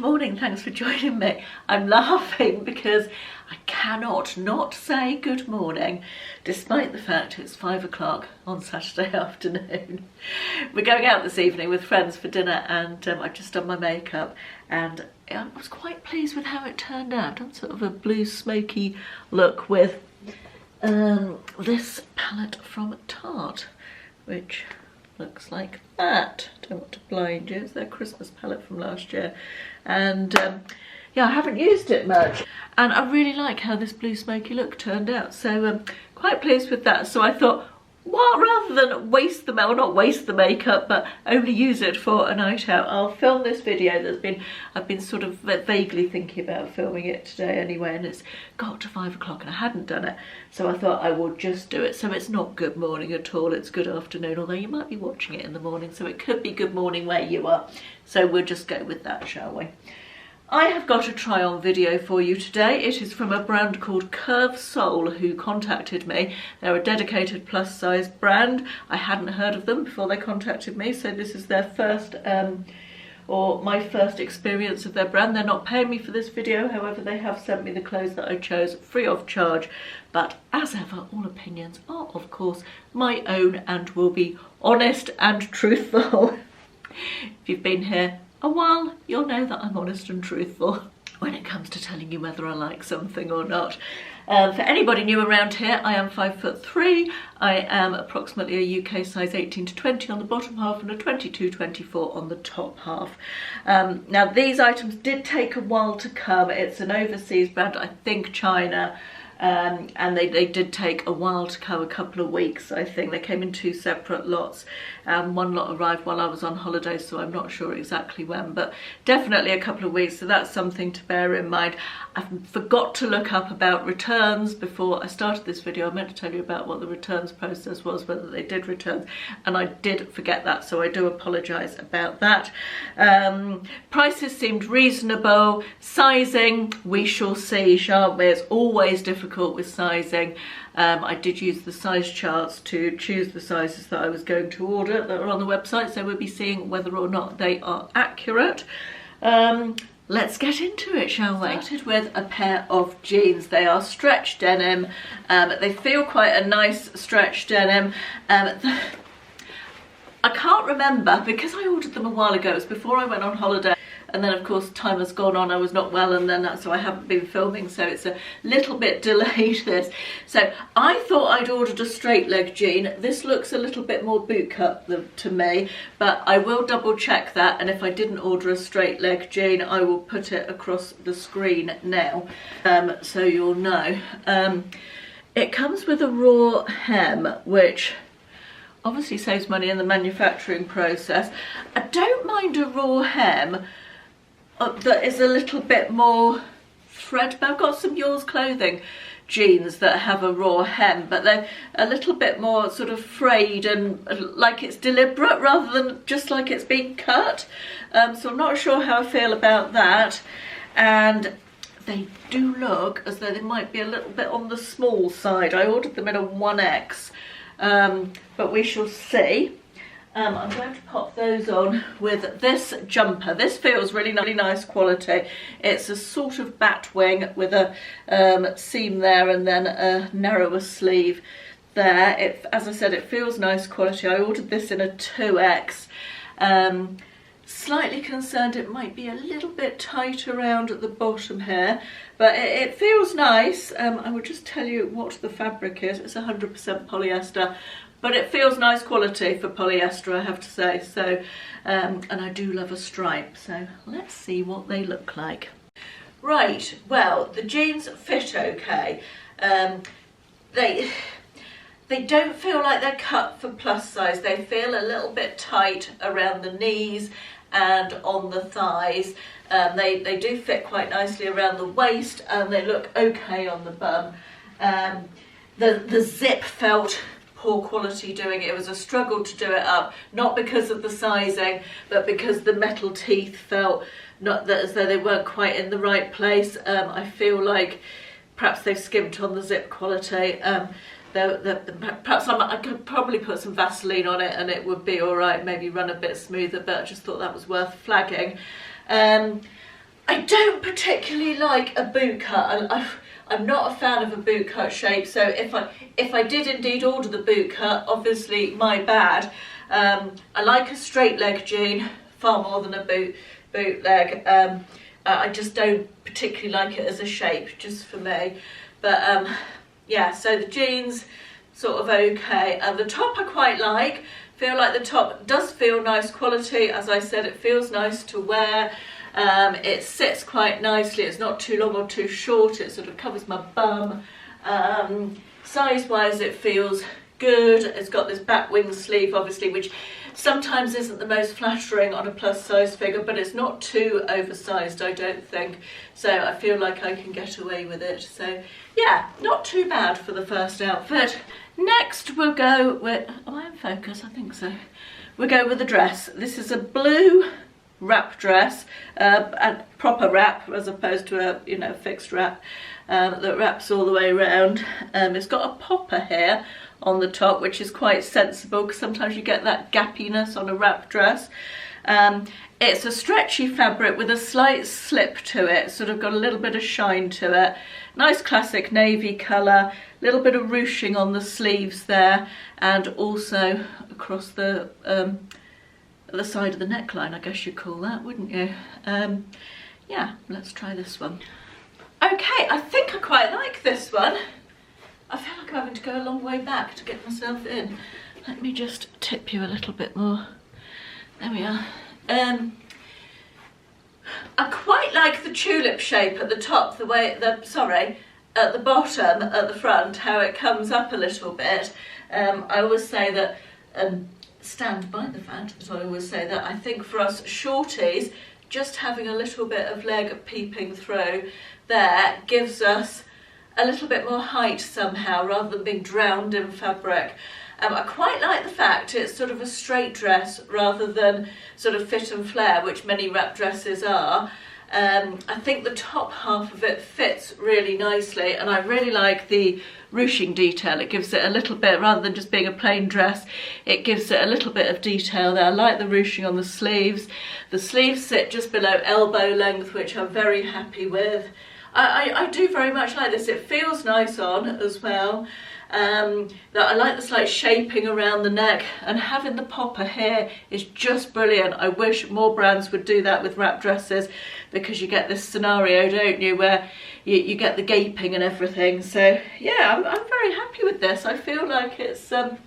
morning, thanks for joining me. I'm laughing because I cannot not say good morning despite the fact it's 5 o'clock on Saturday afternoon. We're going out this evening with friends for dinner, and I've just done my makeup, and I was quite pleased with how it turned out. I've done sort of a blue smoky look with this palette from Tarte, which looks like that. Don't want to blind you, it's their Christmas palette from last year, and yeah, I haven't used it much, and I really like how this blue smoky look turned out, so quite pleased with that. So I thought, well, rather than waste the, well, not waste the makeup, but only use it for a night out, I'll film this video I've been sort of vaguely thinking about filming it today anyway, and it's got to 5 o'clock and I hadn't done it, so I thought I will just do it. So it's not good morning at all, it's good afternoon, although you might be watching it in the morning, so it could be good morning where you are. So we'll just go with that, shall we? I have got a try on video for you today. It is from a brand called Curvesoul, who contacted me. They're a dedicated plus size brand. I hadn't heard of them before they contacted me, so this is their first or my first experience of their brand. They're not paying me for this video, however they have sent me the clothes that I chose free of charge, but as ever, all opinions are of course my own and will be honest and truthful. If you've been here a while, you'll know that I'm honest and truthful when it comes to telling you whether I like something or not. For anybody new around here, I am 5'3". I am approximately a UK size 18 to 20 on the bottom half and a 22-24 on the top half. Now these items did take a while to come. It's an overseas brand, I think China. And they did take a while to come, a couple of weeks I think. They came in 2 separate lots. One lot arrived while I was on holiday, so I'm not sure exactly when, but definitely a couple of weeks, so that's something to bear in mind. I forgot to look up about returns before I started this video. I meant to tell you about what the returns process was, whether they did returns, and I did forget that, so I do apologise about that. Prices seemed reasonable. Sizing, we shall see, shan't we? It's always difficult with sizing. I did use the size charts to choose the sizes that I was going to order that are on the website, so we'll be seeing whether or not they are accurate. Let's get into it, shall we? Started with a pair of jeans. They are stretch denim. They feel quite a nice stretch denim. I can't remember, because I ordered them a while ago. It was before I went on holiday, and then of course time has gone on. I was not well, and then so I haven't been filming, so it's a little bit delayed this. So I thought I'd ordered a straight leg jean. This looks a little bit more boot cut to me, but I will double check that, and if I didn't order a straight leg jean, I will put it across the screen now, so you'll know. It comes with a raw hem, which obviously saves money in the manufacturing process. I don't mind a raw hem that is a little bit more thread, but I've got some Yours Clothing jeans that have a raw hem, but they're a little bit more sort of frayed and like it's deliberate rather than just like it's being cut. So I'm not sure how I feel about that. And they do look as though they might be a little bit on the small side. I ordered them in a 1X. But we shall see. I'm going to pop those on with this jumper. This feels really nice quality. It's a sort of bat wing with a seam there and then a narrower sleeve there. As I said, it feels nice quality. I ordered this in a 2X. Slightly concerned it might be a little bit tight around at the bottom here, but it feels nice. I will just tell you what the fabric is. It's 100% polyester, but it feels nice quality for polyester, I have to say. So, and I do love a stripe, so let's see what they look like. Right, well, the jeans fit okay. They don't feel like they're cut for plus size. They feel a little bit tight around the knees and on the thighs. They do fit quite nicely around the waist, and they look okay on the bum. The zip felt poor quality doing it. It was a struggle to do it up, not because of the sizing, but because the metal teeth felt not that as though they weren't quite in the right place. I feel like perhaps they've skimped on the zip quality. Perhaps I could probably put some Vaseline on it and it would be all right, maybe run a bit smoother, but I just thought that was worth flagging. I don't particularly like a boot cut. I'm not a fan of a boot cut shape, so if I did indeed order the boot cut, obviously my bad. I like a straight leg jean far more than a boot leg. I just don't particularly like it as a shape, just for me. But yeah, so the jeans sort of okay. The top I quite like. Feel like the top does feel nice quality. As I said, it feels nice to wear. It sits quite nicely. It's not too long or too short. It sort of covers my bum. Size wise it feels good. It's got this back wing sleeve obviously, which sometimes isn't the most flattering on a plus size figure, but it's not too oversized, I don't think. So I feel like I can get away with it. So yeah, not too bad for the first outfit. Next we'll go with, am I in focus? I think so. We'll go with the dress. This is a blue wrap dress, a proper wrap as opposed to a fixed wrap that wraps all the way around. It's got a popper here on the top, which is quite sensible because sometimes you get that gappiness on a wrap dress. It's a stretchy fabric with a slight slip to it, sort of got a little bit of shine to it. Nice classic navy colour, little bit of ruching on the sleeves there, and also across the side of the neckline, I guess you'd call that, wouldn't you? Yeah, let's try this one. Okay, I think I quite like this one. I feel like I'm having to go a long way back to get myself in. Let me just tip you a little bit more. There we are. I quite like the tulip shape at the top, at the bottom, at the front, how it comes up a little bit. I always say that, stand by the fact that I always say that I think for us shorties, just having a little bit of leg peeping through there gives us a little bit more height somehow, rather than being drowned in fabric. I quite like the fact it's sort of a straight dress rather than sort of fit and flare, which many wrap dresses are. I think the top half of it fits really nicely, and I really like the ruching detail. It gives it a little bit, rather than just being a plain dress, it gives it a little bit of detail there. I like the ruching on the sleeves. The sleeves sit just below elbow length, which I'm very happy with. I do very much like this. It feels nice on as well. That I like the slight shaping around the neck, and having the popper here is just brilliant. I wish more brands would do that with wrap dresses, because you get this scenario, don't you, where you get the gaping and everything. So yeah, I'm very happy with this. I feel like it's a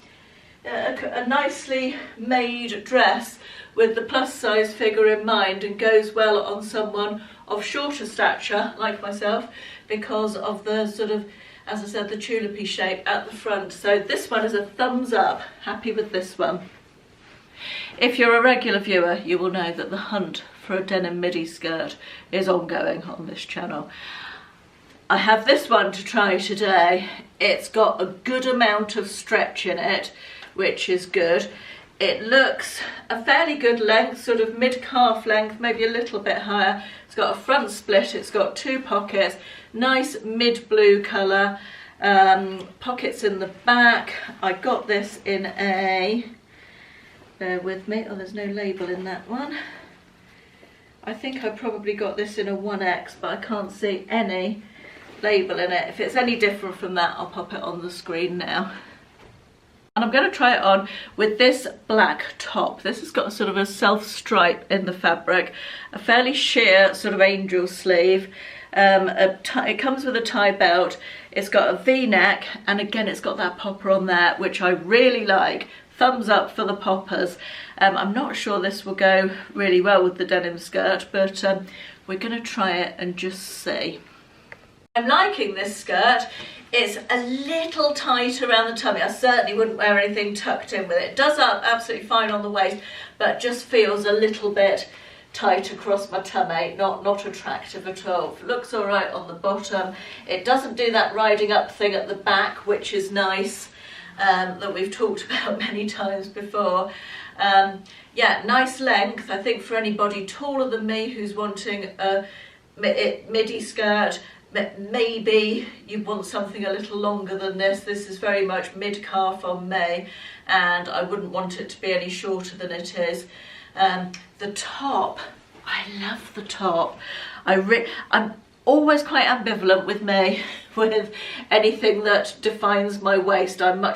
nicely made dress with the plus size figure in mind, and goes well on someone of shorter stature like myself because of the sort of, as I said, the tulipy shape at the front. So this one is a thumbs up. Happy with this one. If you're a regular viewer, you will know that the hunt for a denim midi skirt is ongoing on this channel. I have this one to try today. It's got a good amount of stretch in it, which is good. It looks a fairly good length, sort of mid-calf length, maybe a little bit higher. It's got a front split, it's got two pockets, nice mid-blue colour, pockets in the back. I got this in a, bear with me, oh there's no label in that one. I think I probably got this in a 1X, but I can't see any label in it. If it's any different from that, I'll pop it on the screen now. And I'm going to try it on with this black top. This has got a sort of a self stripe in the fabric, a fairly sheer sort of angel sleeve. It comes with a tie belt. It's got a V-neck, and again it's got that popper on there, which I really like. Thumbs up for the poppers. I'm not sure this will go really well with the denim skirt, but we're going to try it and just see. I'm liking this skirt. It's a little tight around the tummy. I certainly wouldn't wear anything tucked in with it. It does up absolutely fine on the waist, but just feels a little bit tight across my tummy. Not attractive at all. Looks all right on the bottom. It doesn't do that riding up thing at the back, which is nice, that we've talked about many times before. Yeah, nice length. I think for anybody taller than me who's wanting a midi skirt, maybe you want something a little longer than this. This is very much mid-calf on me, and I wouldn't want it to be any shorter than it is. The top I love the top. I'm always quite ambivalent with me with anything that defines my waist. I'm more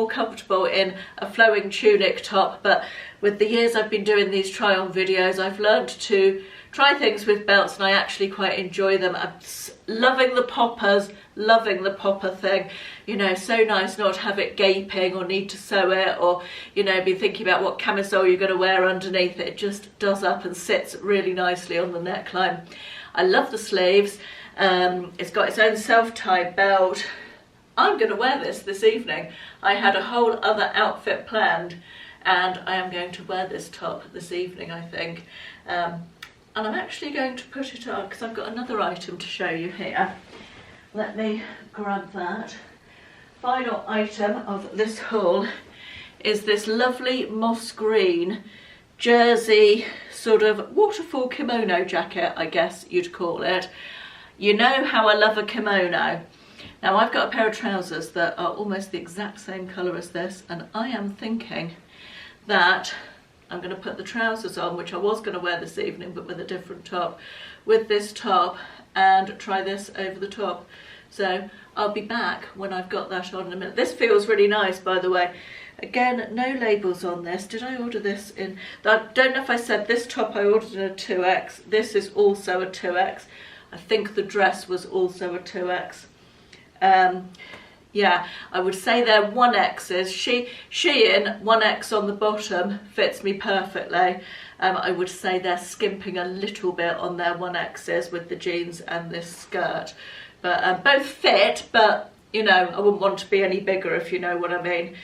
comfortable in a flowing tunic top, but with the years I've been doing these try on videos, I've learned to try things with belts and I actually quite enjoy them. I'm loving the poppers, loving the popper thing. You know, so nice not to have it gaping or need to sew it, or, you know, be thinking about what camisole you're going to wear underneath it. It just does up and sits really nicely on the neckline. I love the sleeves. It's got its own self-tie belt. I'm going to wear this evening. I had a whole other outfit planned and I am going to wear this top this evening, I think. And I'm actually going to put it on because I've got another item to show you here. Let me grab that. Final item of this haul is this lovely moss green jersey sort of waterfall kimono jacket, I guess you'd call it. You know how I love a kimono. Now I've got a pair of trousers that are almost the exact same colour as this, and I am thinking that I'm going to put the trousers on, which I was going to wear this evening but with a different top, with this top, and try this over the top. So I'll be back when I've got that on in a minute. This feels really nice, by the way. Again, no labels on this. Did I order this in? I don't know if I said this top I ordered in a 2X. This is also a 2X. I think the dress was also a 2X. Yeah, I would say they're 1Xs. Shein 1X on the bottom fits me perfectly. I would say they're skimping a little bit on their 1Xs with the jeans and this skirt. But both fit, but you know, I wouldn't want to be any bigger, if you know what I mean,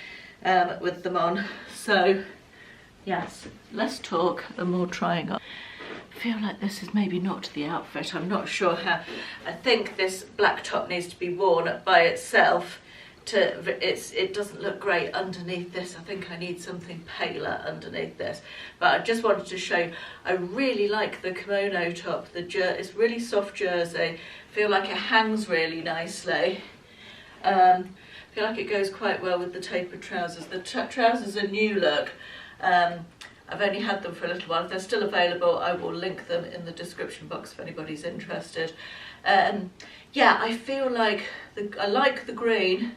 with them on. So yes, let's talk and more trying on. I feel like this is maybe not the outfit. I'm not sure how. I think this black top needs to be worn by itself. It doesn't look great underneath this. I think I need something paler underneath this. But I just wanted to show you, I really like the kimono top. It's really soft jersey. I feel like it hangs really nicely. I feel like it goes quite well with the tapered trousers. The trousers are new look. I've only had them for a little while. If they're still available, I will link them in the description box if anybody's interested. Yeah, I feel like I like the green,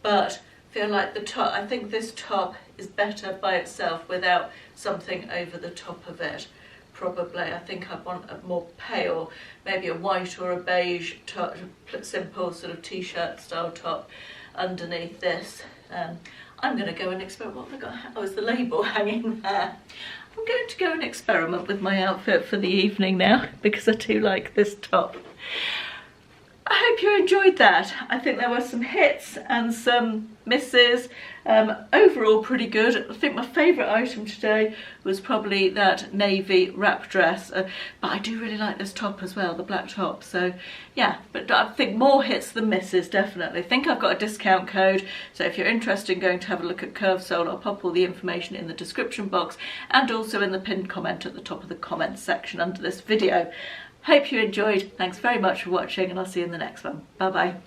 but feel like the top, I think this top is better by itself without something over the top of it. Probably, I think I want a more pale, maybe a white or a beige top, simple sort of t-shirt style top underneath this. I'm going to go and experiment. What have I got? Oh, it's the label hanging there. I'm going to go and experiment with my outfit for the evening now because I do like this top. I hope you enjoyed that. I think there were some hits and some misses. Overall pretty good. I think my favourite item today was probably that navy wrap dress. But I do really like this top as well, the black top. So yeah, but I think more hits than misses, definitely. I think I've got a discount code. So if you're interested in going to have a look at Curvesoul, I'll pop all the information in the description box and also in the pinned comment at the top of the comments section under this video. Hope you enjoyed. Thanks very much for watching and I'll see you in the next one. Bye bye.